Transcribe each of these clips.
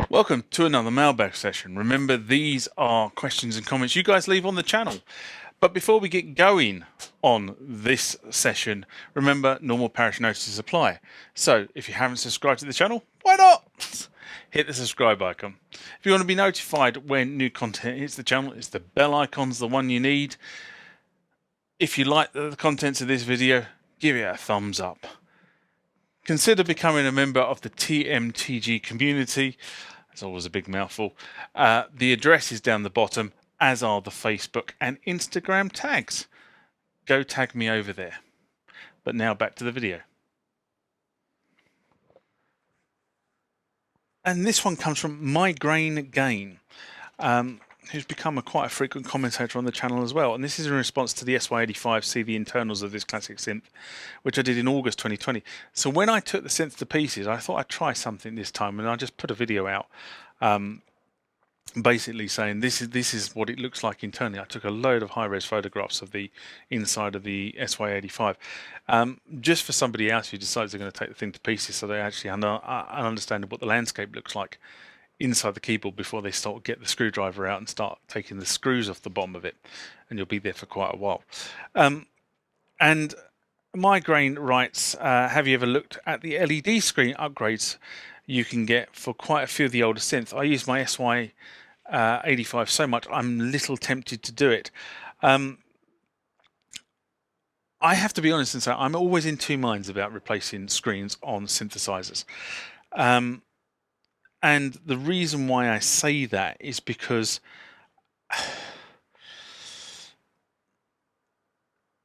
Welcome to another mailbag session. Remember, these are questions and comments you guys leave on the channel. But before we get going on this session, remember, normal parish notices apply. So if you haven't subscribed to the channel, why not? Hit the subscribe icon. If you want to be notified when new content hits the channel, it's the bell icon's the one you need. If you like the contents of this video, give it a thumbs up. Consider becoming a member of the TMTG community. It's always a big mouthful. The address is down the bottom, as are the Facebook and Instagram tags. Go tag me over there. But now back to the video. And this one comes from Migraine Gain, who's become quite a frequent commentator on the channel as well. And this is in response to the SY85 See the Internals of this classic synth, which I did in August 2020. So when I took the synth to pieces, I thought I'd try something this time, and I just put a video out basically saying this is what it looks like internally. I took a load of high-res photographs of the inside of the SY85, just for somebody else who decides they're going to take the thing to pieces, so they actually understand what the landscape looks like inside the keyboard before they get the screwdriver out and start taking the screws off the bottom of it, and you'll be there for quite a while. And Migraine writes, have you ever looked at the LED screen upgrades you can get for quite a few of the older synths? I use my SY85 so much, I'm a little tempted to do it. I have to be honest and say I'm always in two minds about replacing screens on synthesizers. And the reason why I say that is because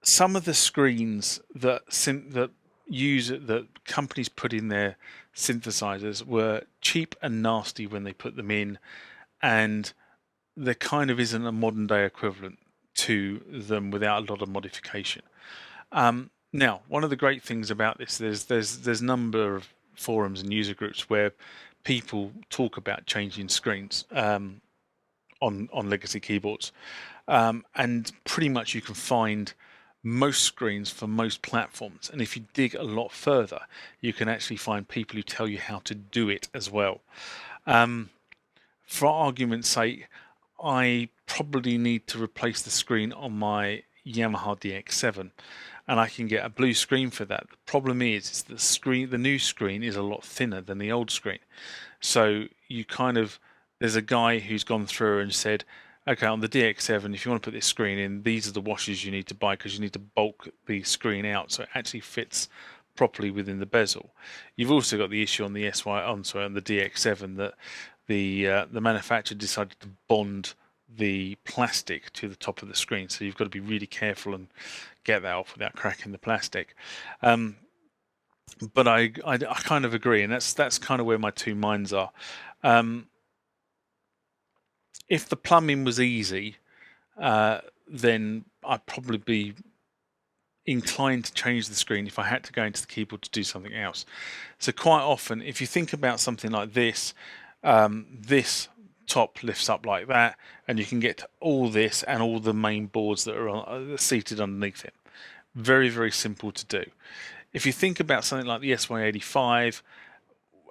some of the screens that companies put in their synthesizers were cheap and nasty when they put them in, and there kind of isn't a modern day equivalent to them without a lot of modification. Now, one of the great things about this, there's a number of forums and user groups where people talk about changing screens on legacy keyboards, and pretty much you can find most screens for most platforms, and if you dig a lot further you can actually find people who tell you how to do it as well. For argument's sake, I probably need to replace the screen on my Yamaha DX7, and I can get a blue screen for that. The problem is the new screen is a lot thinner than the old screen. So there's a guy who's gone through and said, okay, on the DX7, if you want to put this screen in, these are the washers you need to buy because you need to bulk the screen out so it actually fits properly within the bezel. You've also got the issue on the on the DX7 that the manufacturer decided to bond the plastic to the top of the screen, so you've got to be really careful and get that off without cracking the plastic. But I kind of agree, and that's kind of where my two minds are. If the plumbing was easy, then I'd probably be inclined to change the screen if I had to go into the keyboard to do something else. So quite often, if you think about something like this, this top lifts up like that, and you can get to all this and all the main boards that are seated underneath it. Very, very simple to do. If you think about something like the SY85,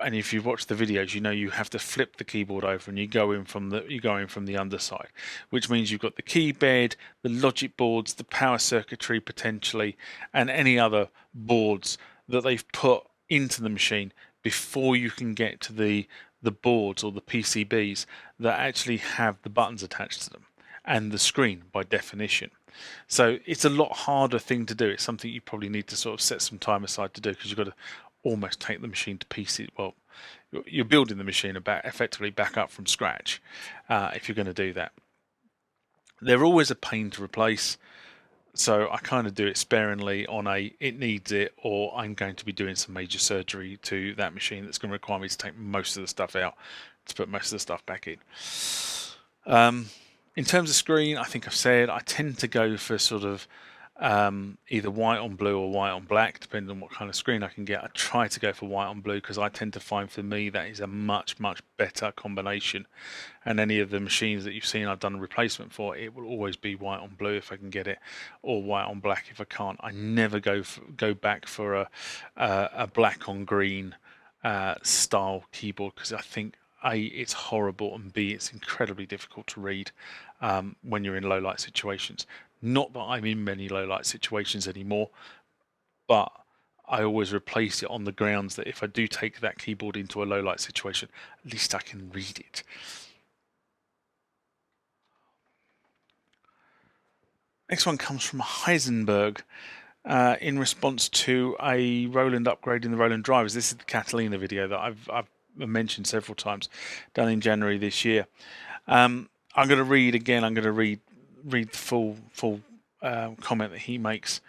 and if you've watched the videos, you know you have to flip the keyboard over and you go in from the underside, which means you've got the key bed, the logic boards, the power circuitry potentially, and any other boards that they've put into the machine before you can get to the boards or the PCBs that actually have the buttons attached to them and the screen by definition. So it's a lot harder thing to do. It's something you probably need to sort of set some time aside to do, because you've got to almost take the machine to pieces. Well, you're building the machine effectively back up from scratch if you're going to do that. They're always a pain to replace, so I kind of do it sparingly on it needs it, or I'm going to be doing some major surgery to that machine that's going to require me to take most of the stuff out to put most of the stuff back in. In terms of screen, I think I've said I tend to go for sort of either white on blue or white on black, depending on what kind of screen I can get. I try to go for white on blue because I tend to find, for me, that is a much better combination. And any of the machines that you've seen I've done a replacement for, it will always be white on blue if I can get it, or white on black if I can't. I never go back for a black on green style keyboard, because I think A, it's horrible, and B, it's incredibly difficult to read when you're in low light situations. Not that I'm in many low light situations anymore, but I always replace it on the grounds that if I do take that keyboard into a low light situation, at least I can read it. Next one comes from Heisenberg in response to a Roland upgrading the Roland drivers. This is the Catalina video that I've mentioned several times, done in January this year. I'm going to read again. I'm going to read the full comment that he makes.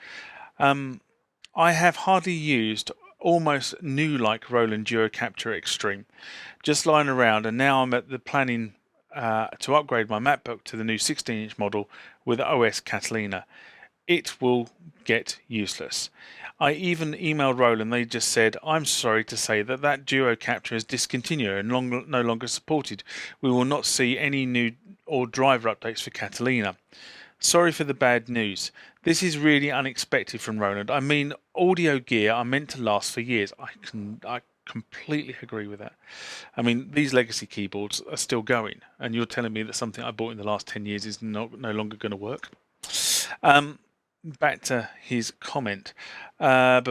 I have hardly used almost new like Roland DuoCapture Extreme, just lying around, and now I'm at the planning to upgrade my MacBook to the new 16-inch model with OS Catalina. It will get useless. I even emailed Roland. They just said, I'm sorry to say that DuoCapture is discontinued and no longer supported. We will not see any new or driver updates for Catalina. Sorry for the bad news. This is really unexpected from Roland. I mean, audio gear are meant to last for years. I completely agree with that. I mean, these legacy keyboards are still going, and you're telling me that something I bought in the last 10 years is no longer going to work? Back to his comment. I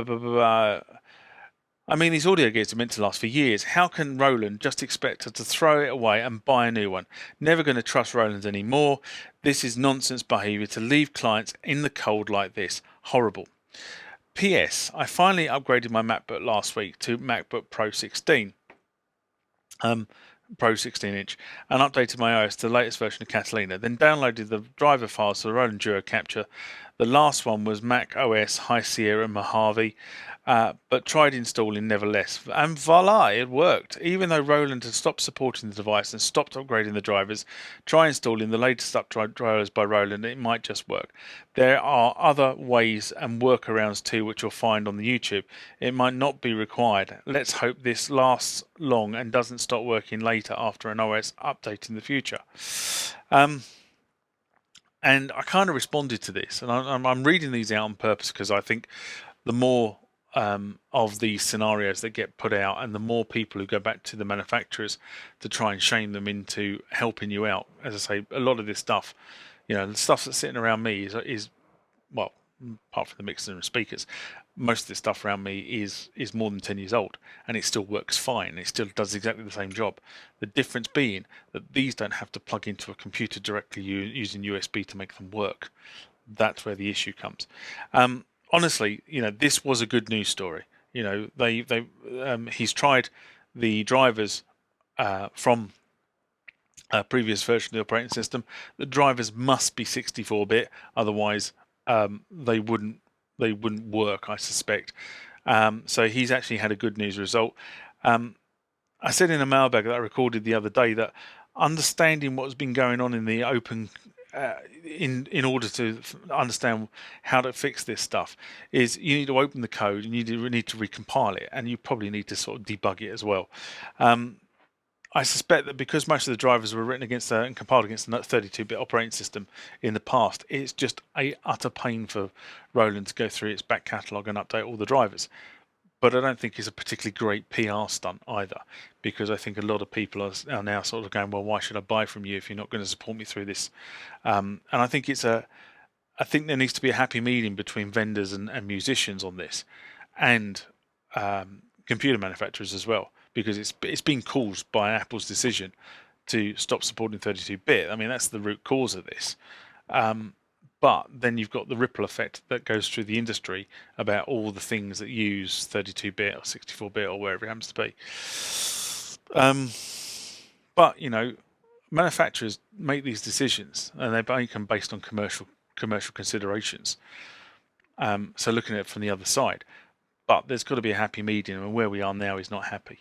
mean, these audio gears are meant to last for years. How can Roland just expect us to throw it away and buy a new one? Never going to trust Roland anymore. This is nonsense behaviour to leave clients in the cold like this. Horrible. P.S. I finally upgraded my MacBook last week to MacBook Pro 16. Pro 16-inch, and updated my OS to the latest version of Catalina, then downloaded the driver files to the Roland DuoCapture. The last one was Mac OS High Sierra Mojave, but tried installing nevertheless, and voila, it worked. Even though Roland had stopped supporting the device and stopped upgrading the drivers, try installing the latest drivers by Roland, it might just work. There are other ways and workarounds too, which you'll find on the YouTube. It might not be required. Let's hope this lasts long and doesn't stop working later after an OS update in the future. And I kind of responded to this, and I'm reading these out on purpose because I think the more of these scenarios that get put out, and the more people who go back to the manufacturers to try and shame them into helping you out. As I say, a lot of this stuff, the stuff that's sitting around me is well, apart from the mixers and speakers, most of the stuff around me is more than 10 years old, and it still works fine. It still does exactly the same job. The difference being that these don't have to plug into a computer directly using USB to make them work. That's where the issue comes. Honestly, this was a good news story. He's tried the drivers from a previous version of the operating system. The drivers must be 64-bit, otherwise they wouldn't work, I suspect. So he's actually had a good news result. I said in a mailbag that I recorded the other day that understanding what's been going on in the open, in order to understand how to fix this stuff, is you need to open the code and you need to recompile it, and you probably need to sort of debug it as well. I suspect that because most of the drivers were written against and compiled against the 32-bit operating system in the past, it's just a utter pain for Roland to go through its back catalogue and update all the drivers. But I don't think it's a particularly great PR stunt either, because I think a lot of people are now sort of going, well, why should I buy from you if you're not going to support me through this? And I think I think there needs to be a happy medium between vendors and musicians on this, and computer manufacturers as well, because it's been caused by Apple's decision to stop supporting 32-bit. I mean, that's the root cause of this. But then you've got the ripple effect that goes through the industry about all the things that use 32-bit or 64-bit or wherever it happens to be. But manufacturers make these decisions, and they make them based on commercial considerations. So looking at it from the other side, but there's got to be a happy medium, and where we are now is not happy.